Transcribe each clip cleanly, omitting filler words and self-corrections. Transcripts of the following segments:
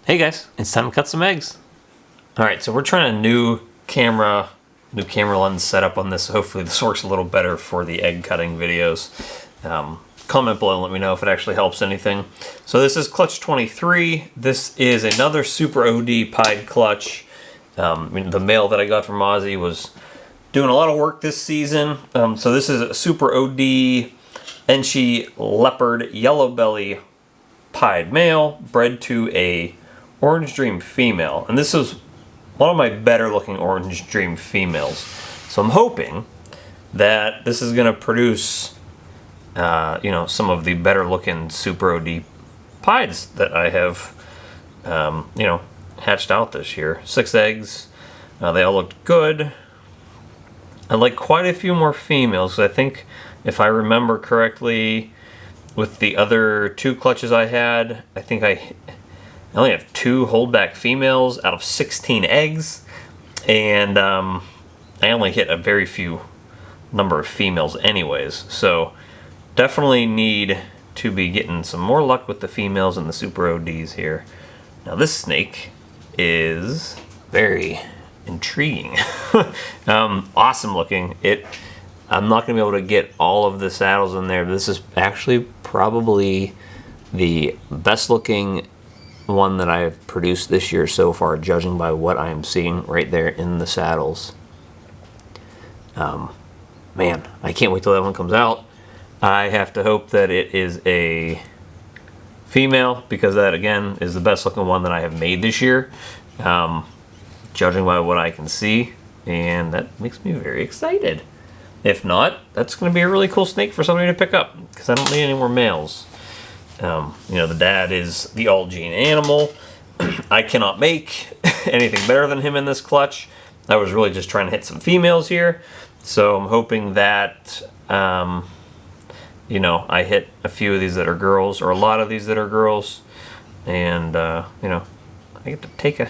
Hey guys, it's time to cut some eggs. Alright, so we're trying a new camera lens setup on this. Hopefully this works a little better for the egg cutting videos. Comment below and let me know if it actually helps anything. So this is clutch 23. This is another Super OD pied clutch. The male that I got from Ozzy was doing a lot of work this season. So this is a Super OD Enchi Leopard Yellow Belly pied male bred to a Orange Dream female, and this is one of my better looking Orange Dream females. So I'm hoping that this is going to produce some of the better looking Super OD pieds that I have hatched out this year. 6 eggs. They all looked good. I'd like quite a few more females. I think if I remember correctly, with the other 2 clutches I had, I think I only have 2 holdback females out of 16 eggs, and I only hit a very few number of females anyways, so definitely need to be getting some more luck with the females and the Super ODs here. Now this snake is very intriguing. Awesome looking. I'm not going to be able to get all of the saddles in there, but this is actually probably the best looking one that I've produced this year so far, judging by what I'm seeing right there in the saddles. Man, I can't wait till that one comes out. I have to hope that it is a female, because that again is the best looking one that I have made this year, judging by what I can see, and that makes me very excited. If not, that's going to be a really cool snake for somebody to pick up, because I don't need any more males. The dad is the all-gene animal. I cannot make anything better than him in this clutch. I was really just trying to hit some females here, so I'm hoping that I hit a few of these that are girls, or a lot of these that are girls, and I get to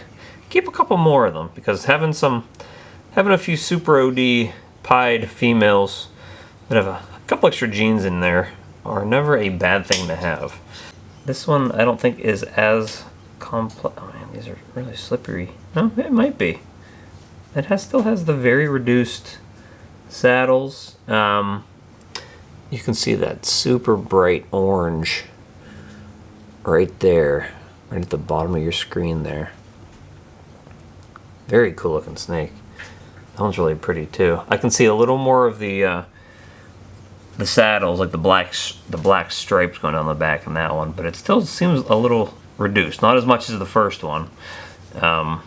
keep a couple more of them, because having a few Super OD pied females that have a couple extra genes in there are never a bad thing to have. This one I don't think is as complex. Oh man, these are really slippery. No, it might be. It still has the very reduced saddles. You can see that super bright orange right there, right at the bottom of your screen there. Very cool looking snake. That one's really pretty too. I can see a little more of the saddles, like the black stripes going down the back in that one, but it still seems a little reduced. Not as much as the first one. And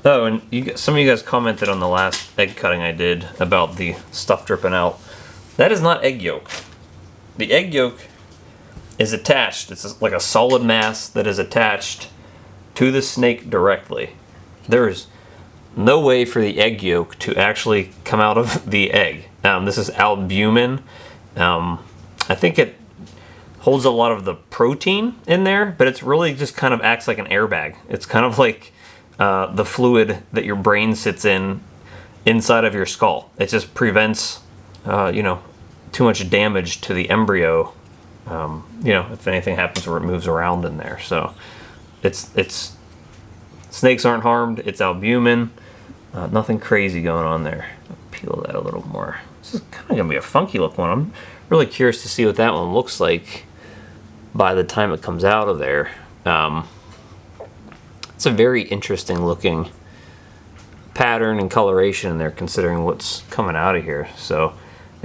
some of you guys commented on the last egg cutting I did about the stuff dripping out. That is not egg yolk. The egg yolk is attached. It's like a solid mass that is attached to the snake directly. There is no way for the egg yolk to actually come out of the egg. This is albumin. I think it holds a lot of the protein in there, but it's really just kind of acts like an airbag. It's kind of like the fluid that your brain sits in inside of your skull. It just prevents too much damage to the embryo, if anything happens where it moves around in there. So it's snakes aren't harmed. It's albumin. Nothing crazy going on there. I'll peel that a little more. This is kind of going to be a funky look one. I'm really curious to see what that one looks like by the time it comes out of there. It's a very interesting looking pattern and coloration in there, considering what's coming out of here. So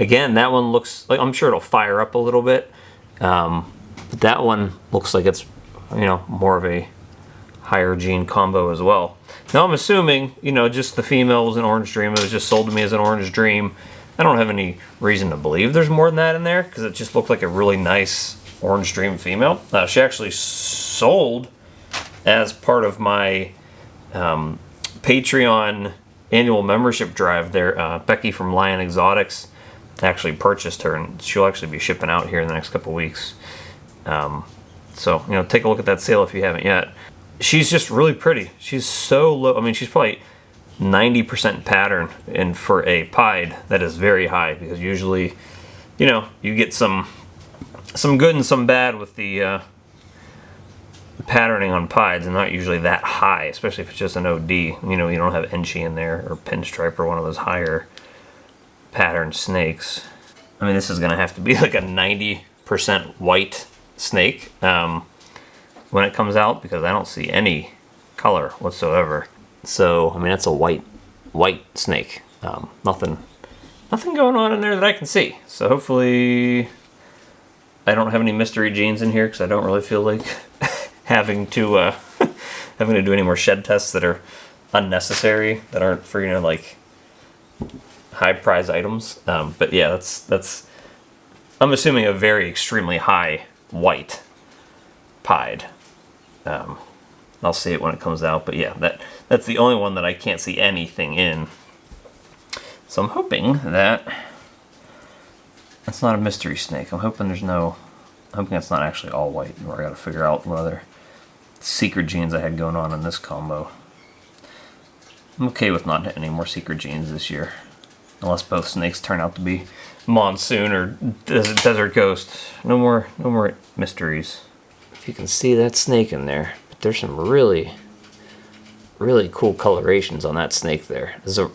again, that one looks like, I'm sure it'll fire up a little bit, but that one looks like it's more of a higher gene combo as well. Now I'm assuming, just the female was an Orange Dream. It was just sold to me as an Orange Dream. I don't have any reason to believe there's more than that in there, because it just looked like a really nice Orange Dream female. She actually sold as part of my Patreon annual membership drive there. Becky from Lion Exotics actually purchased her, and she'll actually be shipping out here in the next couple weeks. So take a look at that sale if you haven't yet. She's just really pretty. She's so low. I mean, she's probably 90% pattern, and for a pied, that is very high, because usually, you get some good and some bad with the patterning on pieds and not usually that high, especially if it's just an OD. You know, you don't have Enchi in there or Pinstripe or one of those higher pattern snakes. I mean, this is gonna have to be like a 90% white snake when it comes out, because I don't see any color whatsoever. So, I mean, that's a white snake. Nothing going on in there that I can see. So hopefully I don't have any mystery genes in here, because I don't really feel like having to do any more shed tests that are unnecessary, that aren't for, you know, like high prize items. But yeah, that's I'm assuming a very extremely high white pied. I'll see it when it comes out, but yeah, that's the only one that I can't see anything in. So I'm hoping that that's not a mystery snake. I'm hoping that's not actually all white, or I gotta figure out what other secret genes I had going on in this combo. I'm okay with not hitting any more secret genes this year, unless both snakes turn out to be Monsoon or Desert Ghost. No more mysteries. If you can see that snake in there, but there's some really cool colorations on that snake there. This is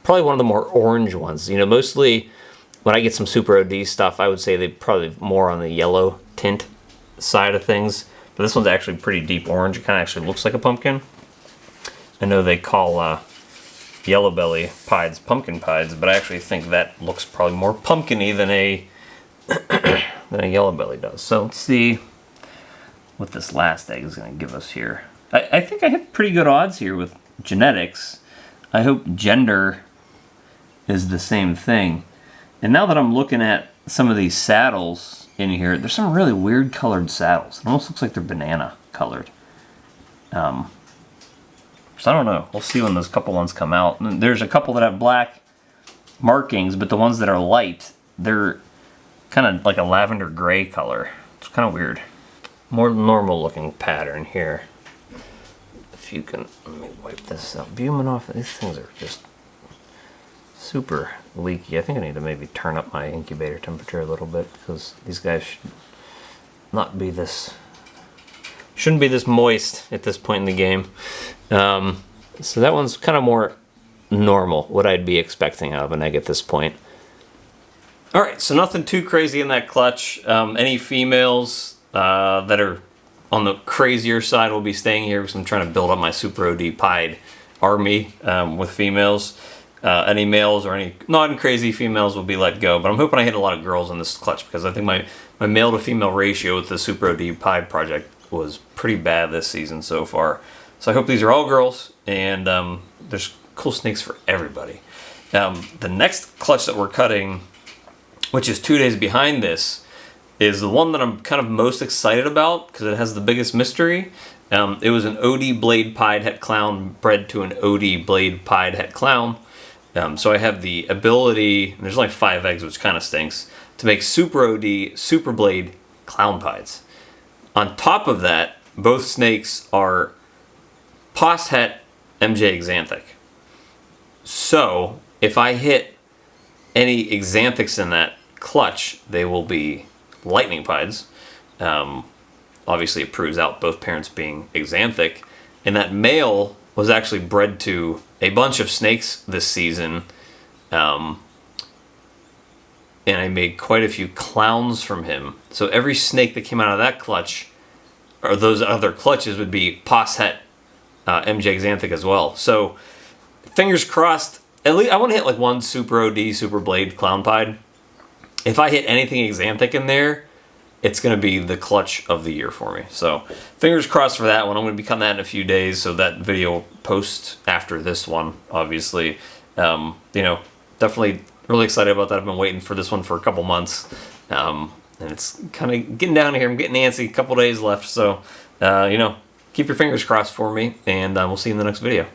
probably one of the more orange ones. You know, mostly when I get some Super OD stuff, I would say they're probably more on the yellow tint side of things. But this one's actually pretty deep orange. It kind of actually looks like a pumpkin. I know they call yellow belly pieds pumpkin pieds, but I actually think that looks probably more pumpkin-y than a yellow belly does. So let's see what this last egg is going to give us here. I think I hit pretty good odds here with genetics. I hope gender is the same thing. And now that I'm looking at some of these saddles in here, there's some really weird colored saddles. It almost looks like they're banana colored. So I don't know. We'll see when those couple ones come out. And there's a couple that have black markings, but the ones that are light, they're kind of like a lavender gray color. It's kind of weird. More normal looking pattern here. If you can, let me wipe this out. Bumin off. These things are just super leaky. I think I need to maybe turn up my incubator temperature a little bit, because these guys shouldn't be this moist at this point in the game. So that one's kind of more normal, what I'd be expecting out of an egg at this point. All right, so nothing too crazy in that clutch. Any females that are on the crazier side will be staying here, because I'm trying to build up my Super OD pied army with females. Any males or any non-crazy females will be let go, but I'm hoping I hit a lot of girls in this clutch, because I think my male to female ratio with the Super OD pied project was pretty bad this season so far. So I hope these are all girls, and there's cool snakes for everybody. The next clutch that we're cutting, which is 2 days behind this, is the one that I'm kind of most excited about, because it has the biggest mystery. It was an OD blade pied het clown bred to an OD blade pied het clown. So I have the ability, and there's only 5 eggs, which kind of stinks, to make Super OD, Super Blade clown pieds. On top of that, both snakes are Posthet MJ Exanthic. So if I hit any Exanthics in that clutch, they will be lightning pieds. Obviously it proves out both parents being Exanthic. And that male was actually bred to a bunch of snakes this season. And I made quite a few clowns from him. So every snake that came out of that clutch, or those other clutches, would be Posthet MJ Exanthic as well. So fingers crossed. At least I want to hit like one Super OD, Super Blade clown pied. If I hit anything Exanthic in there, it's going to be the clutch of the year for me. So fingers crossed for that one. I'm going to be cutting that in a few days, so that video will post after this one, obviously. You know, definitely really excited about that. I've been waiting for this one for a couple months. And it's kind of getting down here. I'm getting antsy. A couple days left. So, you know, keep your fingers crossed for me, and we'll see you in the next video.